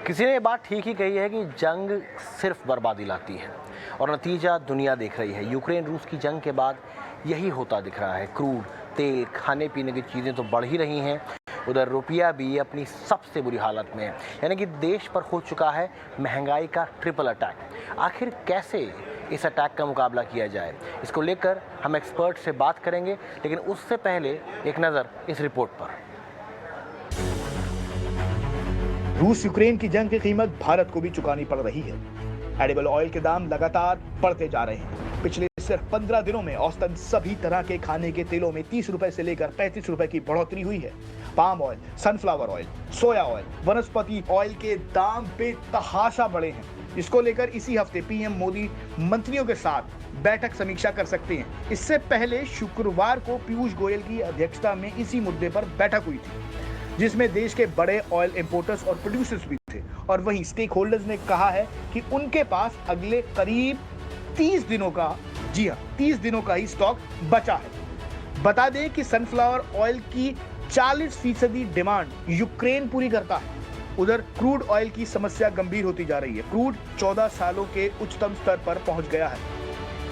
किसी ने ये बात ठीक ही कही है कि जंग सिर्फ बर्बादी लाती है और नतीजा दुनिया देख रही है। यूक्रेन रूस की जंग के बाद यही होता दिख रहा है। क्रूड तेल, खाने पीने की चीज़ें तो बढ़ ही रही हैं, उधर रुपया भी अपनी सबसे बुरी हालत में है। यानी कि देश पर हो चुका है महंगाई का ट्रिपल अटैक। आखिर कैसे इस अटैक का मुकाबला किया जाए, इसको लेकर हम एक्सपर्ट से बात करेंगे, लेकिन उससे पहले एक नज़र इस रिपोर्ट पर। रूस यूक्रेन की जंग की कीमत भारत को भी चुकानी पड़ रही है। एडिबल ऑयल के दाम लगातार बढ़ते जा रहे हैं। पिछले सिर्फ 15 दिनों में औसतन सभी तरह के खाने के तेलों में 30 रुपए से लेकर 35 रुपए की बढ़ोतरी हुई है। पाम ऑयल, सनफ्लावर ऑयल, सोया ऑयल, वनस्पति ऑयल के दाम बेतहाशा बढ़े हैं। इसको लेकर इसी हफ्ते पीएम मोदी मंत्रियों के साथ बैठक समीक्षा कर सकते हैं। इससे पहले शुक्रवार को पीयूष गोयल की अध्यक्षता में इसी मुद्दे पर बैठक हुई थी, जिसमें देश के बड़े ऑयल इंपोर्टर्स और प्रोड्यूसर्स भी थे। और वहीं स्टेक होल्डर्स ने कहा है कि उनके पास अगले करीब 30 दिनों का ही स्टॉक बचा है। बता दें कि सनफ्लावर ऑयल की 40% डिमांड यूक्रेन पूरी करता है। उधर क्रूड ऑयल की समस्या गंभीर होती जा रही है। क्रूड 14 सालों के उच्चतम स्तर पर पहुंच गया है।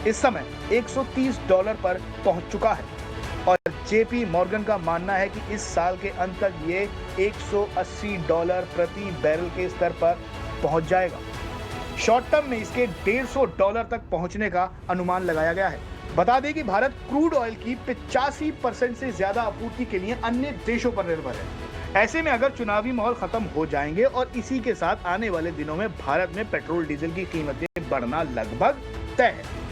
इस समय $130 पर पहुंच चुका है और जेपी मॉर्गन का मानना है कि इस साल के अंत तक ये $180 प्रति बैरल के स्तर पर पहुंच जाएगा। शॉर्ट टर्म में इसके $150 तक पहुंचने का अनुमान लगाया गया है। बता दें कि भारत क्रूड ऑयल की 85% से ज्यादा आपूर्ति के लिए अन्य देशों पर निर्भर है। ऐसे में अगर चुनावी माहौल खत्म हो जाएंगे और इसी के साथ आने वाले दिनों में भारत में पेट्रोल डीजल की कीमतें बढ़ना लगभग तय है।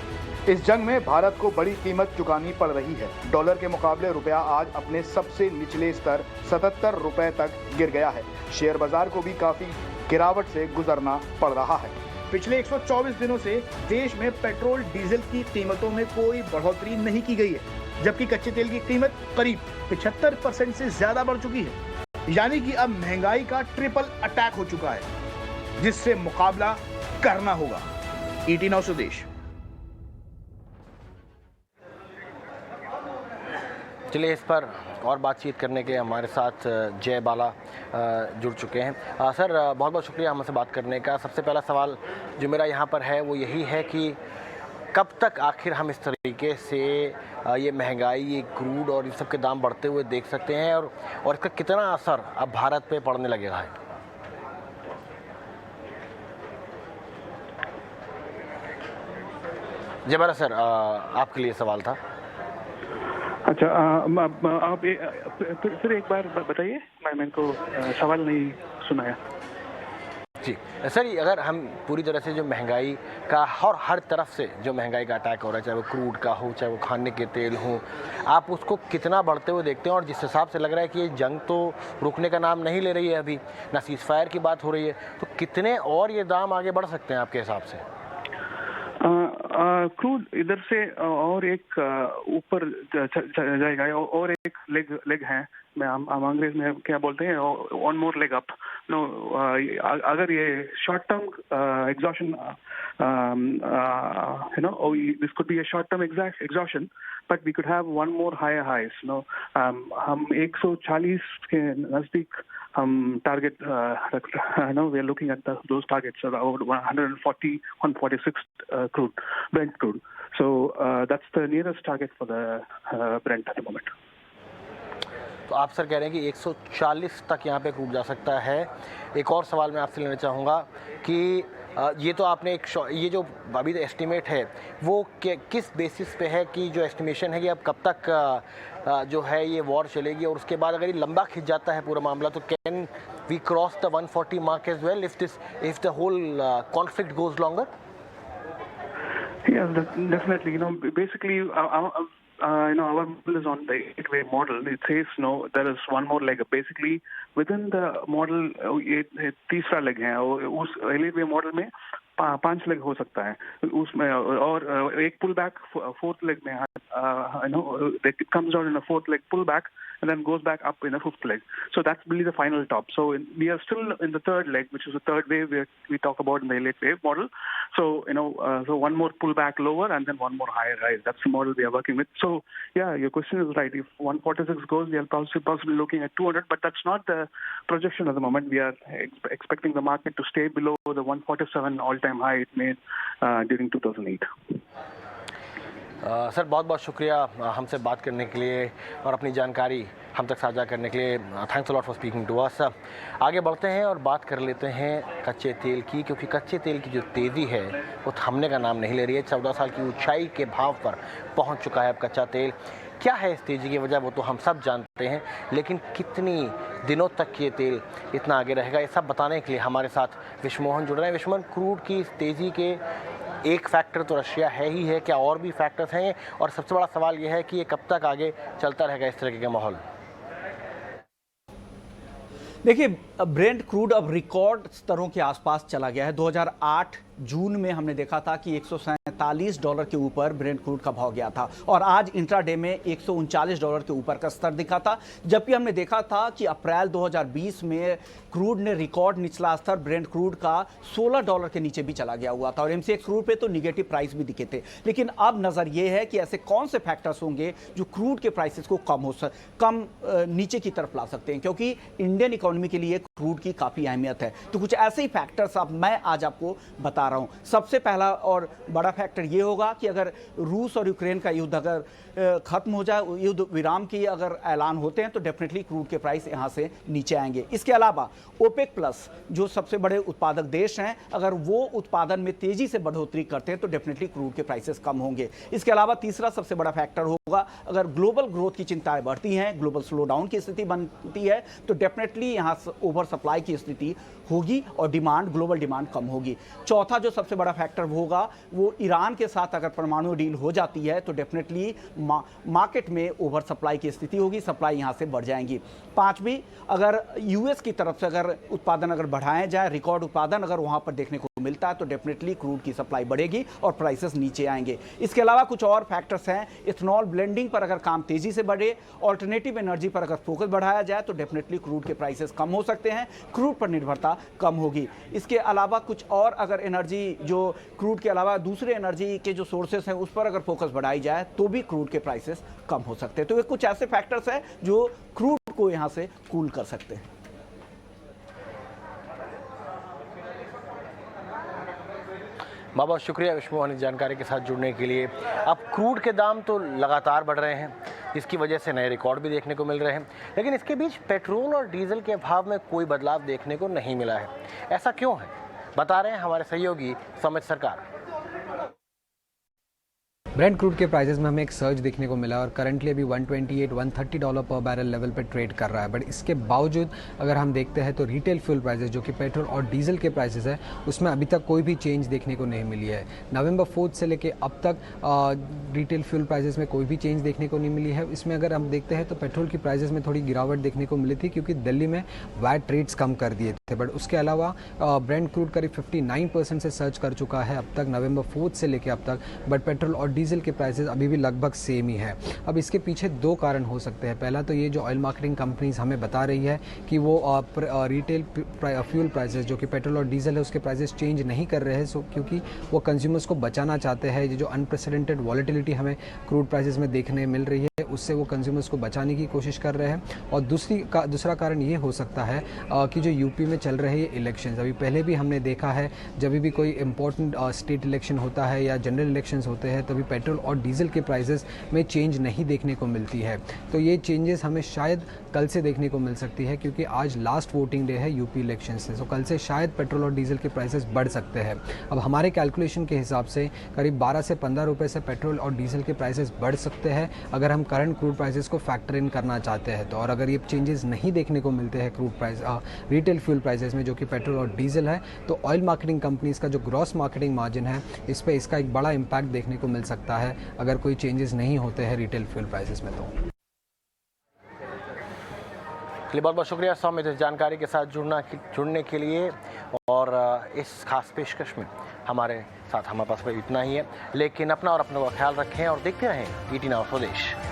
इस जंग में भारत को बड़ी कीमत चुकानी पड़ रही है। डॉलर के मुकाबले रुपया आज अपने सबसे निचले स्तर 77 रुपए तक गिर गया है। शेयर बाजार को भी काफी गिरावट से गुजरना पड़ रहा है। पिछले 124 दिनों से देश में पेट्रोल डीजल की कीमतों में कोई बढ़ोतरी नहीं की गई है, जबकि कच्चे तेल की कीमत करीब 75% से ज्यादा बढ़ चुकी है। यानी कि अब महंगाई का ट्रिपल अटैक हो चुका है, जिससे मुकाबला करना होगा। ET 9 स्वदेश। चलिए, इस पर और बातचीत करने के हमारे साथ जय बाला जुड़ चुके हैं। सर, बहुत बहुत शुक्रिया हमसे बात करने का। सबसे पहला सवाल जो मेरा यहाँ पर है वो यही है कि कब तक आखिर हम इस तरीके से ये महंगाई, ये क्रूड और इन सब के दाम बढ़ते हुए देख सकते हैं और इसका कितना असर अब भारत पे पड़ने लगेगा है? जय बाला सर, आपके लिए सवाल था। अच्छा, आप फिर एक बार बताइए, मैंने को सवाल नहीं सुनाया। जी सर, अगर हम पूरी तरह से जो महंगाई का और हर तरफ से जो महंगाई का अटैक हो रहा है, चाहे वो क्रूड का हो, चाहे वो खाने के तेल हो, आप उसको कितना बढ़ते हुए देखते हैं? और जिस हिसाब से लग रहा है कि ये जंग तो रुकने का नाम नहीं ले रही है, अभी ना सीज़फायर की बात हो रही है, तो कितने और ये दाम आगे बढ़ सकते हैं आपके हिसाब से? क्रूड इधर से और एक ऊपर जाएगा और एक लेग है। मैं अंग्रेज में क्या बोलते हैं, one more leg up. No, अगर ये short term exhaustion, this could be a short term exhaustion, but we could have one more higher highs. No, हम 140 के नजदीक हम टारगेट रख रहे हैं। We are looking at those targets about 140, 146 crude, Brent crude. So that's the nearest target for the Brent at the moment. तो आप sir कह रहे हैं कि 140 तक यहाँ पे क्रूड जा सकता है। एक और सवाल मैं आपसे लेना चाहूँगा कि ये तो आपने ये जो अभी एस्टिमेट है वो किस बेसिस पे है, कि जो एस्टिमेशन है कि अब कब तक जो है ये वॉर चलेगी, और उसके बाद अगर ये लंबा खिंच जाता है पूरा मामला, तो can we cross the 140 mark as well if the whole conflict goes longer? Yes, definitely. Basically, our model is on the 8-way model. It says, there is one more leg. Basically, within the model, ये तीसरा leg है। उस 8-way model में 5 leg हो सकता है उसमें, और एक पुल बैक 4th लेग में, it comes down in a 4th leg pull back, and then goes back up in the fifth leg. So that's really the final top. So we are still in the third leg, which is the third wave we talk about in the elite wave model. So so one more pullback lower and then one more higher rise. That's the model we are working with. So yeah, your question is right. If 146 goes, we are possibly looking at 200, but that's not the projection at the moment. We are expecting the market to stay below the 147 all-time high it made during 2008. Sir बहुत बहुत शुक्रिया हमसे बात करने के लिए और अपनी जानकारी हम तक साझा करने के लिए। Thanks a lot for speaking to us. आगे बढ़ते हैं और बात कर लेते हैं कच्चे तेल की, क्योंकि कच्चे तेल की जो तेज़ी है वो थमने का नाम नहीं ले रही है। 14 साल की ऊंचाई के भाव पर पहुंच चुका है अब कच्चा तेल। क्या है इस तेज़ी की वजह वो तो हम सब जानते हैं, लेकिन कितनी दिनों तक ये तेल इतना आगे रहेगा ये सब बताने के लिए हमारे साथ विश्वमोहन जुड़ रहे हैं। विश्वमोहन, क्रूड की इस तेज़ी के एक फैक्टर तो रशिया है ही है, क्या और भी फैक्टर्स हैं? और सबसे बड़ा सवाल ये है कि ये कब तक आगे चलता रहेगा इस तरह का माहौल? देखिए, ब्रेंट क्रूड अब रिकॉर्ड स्तरों के आसपास चला गया है। 2008 जून में हमने देखा था कि $147 के ऊपर ब्रेंट क्रूड का भाव गया था और आज इंट्राडे में $139 के ऊपर का स्तर दिखा था, जबकि हमने देखा था कि अप्रैल 2020 में क्रूड ने रिकॉर्ड निचला स्तर ब्रेंट क्रूड का $16 के नीचे भी चला गया हुआ था और एमसीएक्स क्रूड पे तो निगेटिव प्राइस भी दिखे थे। लेकिन अब नज़र ये है कि ऐसे कौन से फैक्टर्स होंगे जो क्रूड के प्राइसेस को कम नीचे की तरफ ला सकते हैं, क्योंकि इंडियन इकोनॉमी के लिए क्रूड की काफ़ी अहमियत है। तो कुछ ऐसे ही फैक्टर्स अब मैं आज आपको बता रहा हूं। सबसे पहला और बड़ा फैक्टर यह होगा कि अगर रूस और यूक्रेन का युद्ध अगर खत्म हो जाए, युद्ध विराम की अगर ऐलान होते हैं तो डेफिनेटली क्रूड के प्राइस यहां से नीचे आएंगे। इसके अलावा ओपेक प्लस जो सबसे बड़े उत्पादक देश हैं, अगर वो उत्पादन में तेजी से बढ़ोतरी करते हैं तो डेफिनेटली क्रूड के प्राइसेस कम होंगे। इसके अलावा तीसरा सबसे बड़ा फैक्टर होगा, अगर ग्लोबल ग्रोथ की चिंताएं बढ़ती हैं, ग्लोबल स्लो डाउन की स्थिति बनती है तो डेफिनेटली यहां ओवर सप्लाई की स्थिति होगी और ग्लोबल डिमांड कम होगी। चौथा जो सबसे बड़ा फैक्टर होगा वो ईरान के साथ अगर परमाणु डील हो जाती है तो डेफिनेटली मार्केट में ओवर सप्लाई की स्थिति होगी, सप्लाई यहां से बढ़ जाएंगी। पांचवी, अगर यूएस की तरफ से अगर उत्पादन अगर बढ़ाया जाए, रिकॉर्ड उत्पादन अगर वहां पर देखने को मिलता है तो डेफिनेटली क्रूड की सप्लाई बढ़ेगी और प्राइसेस नीचे आएंगे। इसके अलावा कुछ और फैक्टर्स हैं, इथेनॉल ब्लेंडिंग पर अगर काम तेजी से बढ़े, ऑल्टरनेटिव एनर्जी पर अगर फोकस बढ़ाया जाए तो डेफिनेटली क्रूड के प्राइसेस कम हो सकते हैं, क्रूड पर निर्भरता कम होगी। इसके अलावा कुछ और अगर एनर्जी जो क्रूड के अलावा दूसरे एनर्जी के जो सोर्सेस हैं उस पर अगर फोकस बढ़ाई जाए तो भी क्रूड के प्राइसेस कम हो सकते हैं। तो ये कुछ ऐसे फैक्टर्स हैं जो क्रूड को यहां से कूल कर सकते हैं। बहुत बहुत शुक्रिया विश्वमोहन इस जानकारी के साथ जुड़ने के लिए। अब क्रूड के दाम तो लगातार बढ़ रहे हैं, जिसकी वजह से नए रिकॉर्ड भी देखने को मिल रहे हैं, लेकिन इसके बीच पेट्रोल और डीजल के भाव में कोई बदलाव देखने को नहीं मिला है। ऐसा क्यों है, बता रहे हैं हमारे सहयोगी समित सरकार। ब्रेंट क्रूड के प्राइसेस में हमें एक सर्ज देखने को मिला और करंटली अभी $128-130 पर बैरल लेवल पर ट्रेड कर रहा है। बट इसके बावजूद अगर हम देखते हैं तो रिटेल फ्यूल प्राइसेस जो कि पेट्रोल और डीजल के प्राइसेस है उसमें अभी तक कोई भी चेंज देखने को नहीं मिली है। नवंबर 4 से लेके अब तक रिटेल फ्यूल प्राइसेस में कोई भी चेंज देखने को नहीं मिली है। इसमें अगर हम देखते हैं तो पेट्रोल की प्राइसेस में थोड़ी गिरावट देखने को मिली थी क्योंकि दिल्ली में वैट रेट्स कम कर दिए थे। बट उसके अलावा ब्रेंट क्रूड करीब 59% से सर्च कर चुका है अब तक नवंबर 4 से लेके अब तक। बट पेट्रोल और डीजल के प्राइसेस अभी भी लगभग सेम ही है। अब इसके पीछे दो कारण हो सकते हैं। पहला तो ये जो ऑयल मार्केटिंग कंपनीज हमें बता रही है कि वो रिटेल फ्यूल प्राइसेस जो कि पेट्रोल और डीजल है उसके प्राइसेस चेंज नहीं कर रहे हैं, क्योंकि वो कंज्यूमर्स को बचाना चाहते हैं। ये जो अनप्रेसिडेंटेड वॉलेटिलिटी हमें क्रूड प्राइसेस में देखने मिल रही है उससे वो कंज्यूमर्स को बचाने की कोशिश कर रहे हैं। और दूसरा कारण ये हो सकता है कि जो यूपी में चल रहे इलेक्शंस, अभी पहले भी हमने देखा है जब भी कोई इंपॉर्टेंट स्टेट इलेक्शन होता है या जनरल इलेक्शंस होते हैं तभी पेट्रोल और डीजल के प्राइसेस में चेंज नहीं देखने को मिलती है। तो ये चेंजेस हमें शायद कल से देखने को मिल सकती है क्योंकि आज लास्ट वोटिंग डे है यूपी इलेक्शन से। तो कल से शायद पेट्रोल और डीजल के प्राइसेस बढ़ सकते हैं। अब हमारे कैलकुलेशन के हिसाब से करीब 12 से 15 रुपये से पेट्रोल और डीजल के प्राइसेस बढ़ सकते हैं अगर हम करंट क्रूड प्राइसेस को फैक्टर इन करना चाहते हैं तो। और अगर ये चेंजेस नहीं देखने को मिलते हैं crude price retail fuel prices में जो कि पेट्रोल और डीजल है तो ऑयल मार्केटिंग कंपनीज का जो ग्रॉस मार्केटिंग मार्जिन है इस पर इसका एक बड़ा इम्पैक्ट देखने को मिल सकता है अगर कोई चेंजेस नहीं होते हैं रिटेल फ्यूल प्राइसेस में। तो बहुत बहुत शुक्रिया सौमित इस जानकारी के साथ जुड़ने के लिए। और इस खास पेशकश में हमारे पास इतना ही है, लेकिन अपना और अपनों का ख्याल रखें और देखते रहें ET Now स्वदेश।